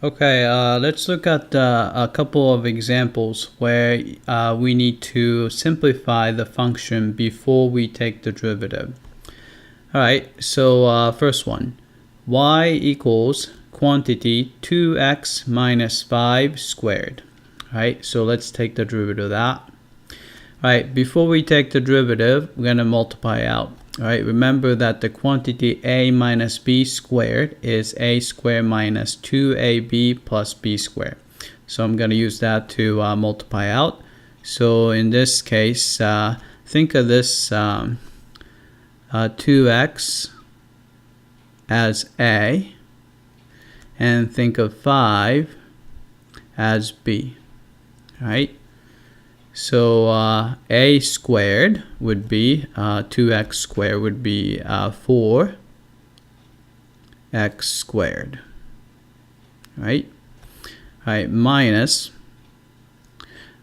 Okay, let's look at a couple of examples where we need to simplify the function before we take the derivative. Alright, so first one, y equals quantity 2x minus 5 squared. Alright, so let's take the derivative of that. Alright, before we take the derivative, we're going to multiply out. Alright, remember that the quantity a minus b squared is a squared minus 2ab plus b squared. So I'm going to use that to multiply out. So in this case, think of this 2x as a, and think of 5 as b. Alright. So a squared would be 2x squared would be 4x squared, right? Right, minus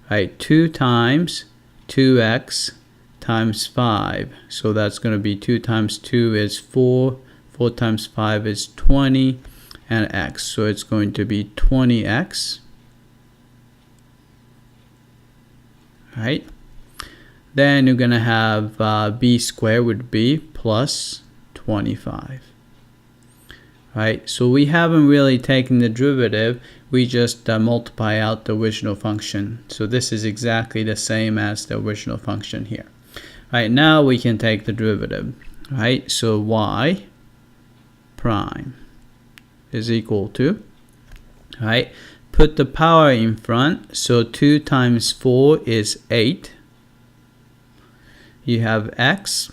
2 times 2x times 5. So that's going to be 2 times 2 is 4, 4 times 5 is 20, and x. So it's going to be 20x. Right, then you're gonna have b squared would be plus 25. Right, so we haven't really taken the derivative, we just multiply out the original function. So this is exactly the same as the original function here. Right, now we can take the derivative. Right, so y prime is equal to, right, put the power in front, so 2 times 4 is 8. You have x,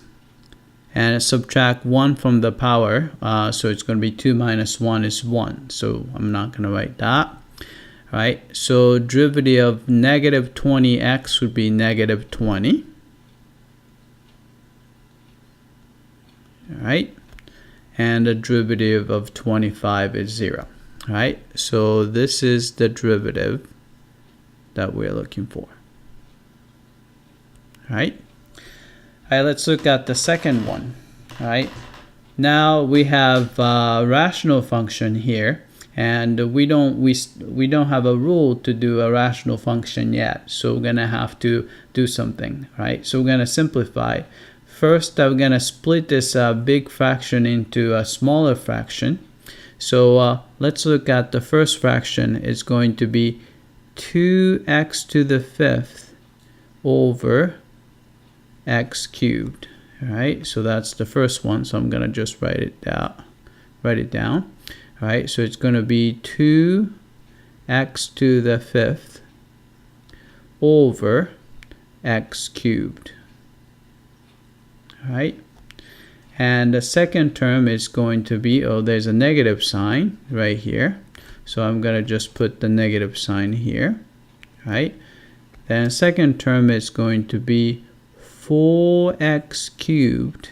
and subtract 1 from the power, so it's going to be 2 minus 1 is 1. So I'm not going to write that. Right, so derivative of negative 20x would be negative 20. Alright, and the derivative of 25 is 0. Right, so this is the derivative that we're looking for. Right, let's look at the second one. Right, now we have a rational function here, and we don't have a rule to do a rational function yet. So we're gonna have to do something. Right, so we're gonna simplify. First, I'm gonna split this big fraction into a smaller fraction. So let's look at the first fraction. It's going to be 2x to the 5th over x cubed. All right, so that's the first one. So I'm going to just write it down. All right, so it's going to be 2x to the 5th over x cubed. All right. And the second term is going to be, there's a negative sign right here. So I'm going to just put the negative sign here, right? Then the second term is going to be 4x cubed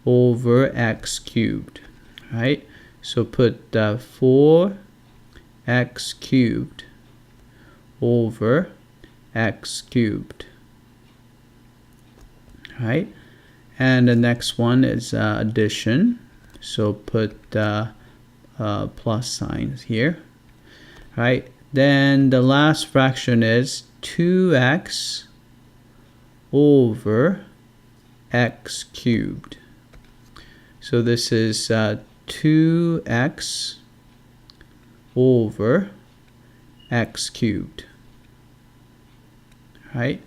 over x cubed, right? So put 4x cubed over x cubed, right? And the next one is addition. So put plus signs here. Right. Then the last fraction is 2x over x cubed. So this is 2x over x cubed. Right.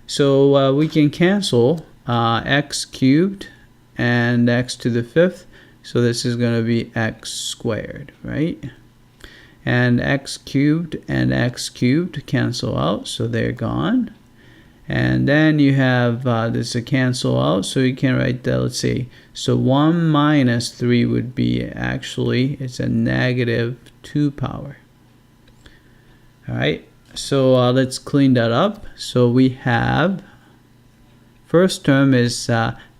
So we can cancel x cubed and x to the 5th, so this is going to be x squared, right? And x cubed and x cubed cancel out, so they're gone. And then you have this cancel out, so you can write that, let's see, so 1 minus 3 would be actually, it's a negative 2 power. Alright, so let's clean that up. So we have, first term is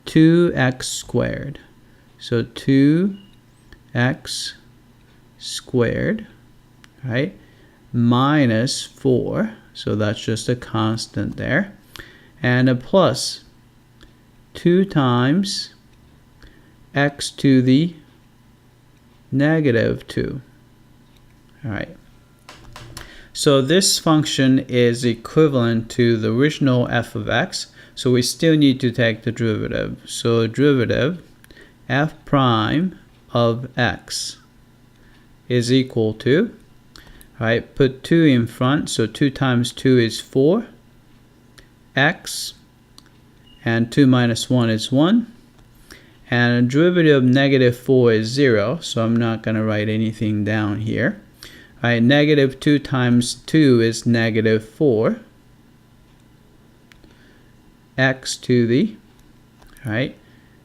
2x squared. So 2x squared, right, minus 4. So that's just a constant there. And a plus 2 times x to the negative 2. All right. So this function is equivalent to the original f of x. So we still need to take the derivative. So derivative f prime of x is equal to, all right, put 2 in front. So 2 times 2 is 4. X. And 2 minus 1 is 1. And the derivative of negative 4 is 0. So I'm not going to write anything down here. All right, negative 2 times 2 is negative 4. X to the, all right,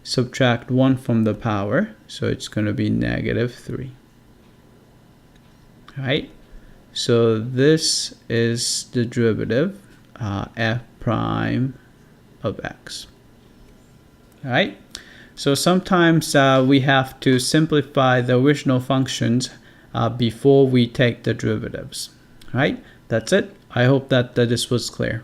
subtract 1 from the power. So it's going to be negative 3. All right. So this is the derivative, f prime of x. All right. So sometimes we have to simplify the original functions before we take the derivatives. All right. That's it. I hope that this was clear.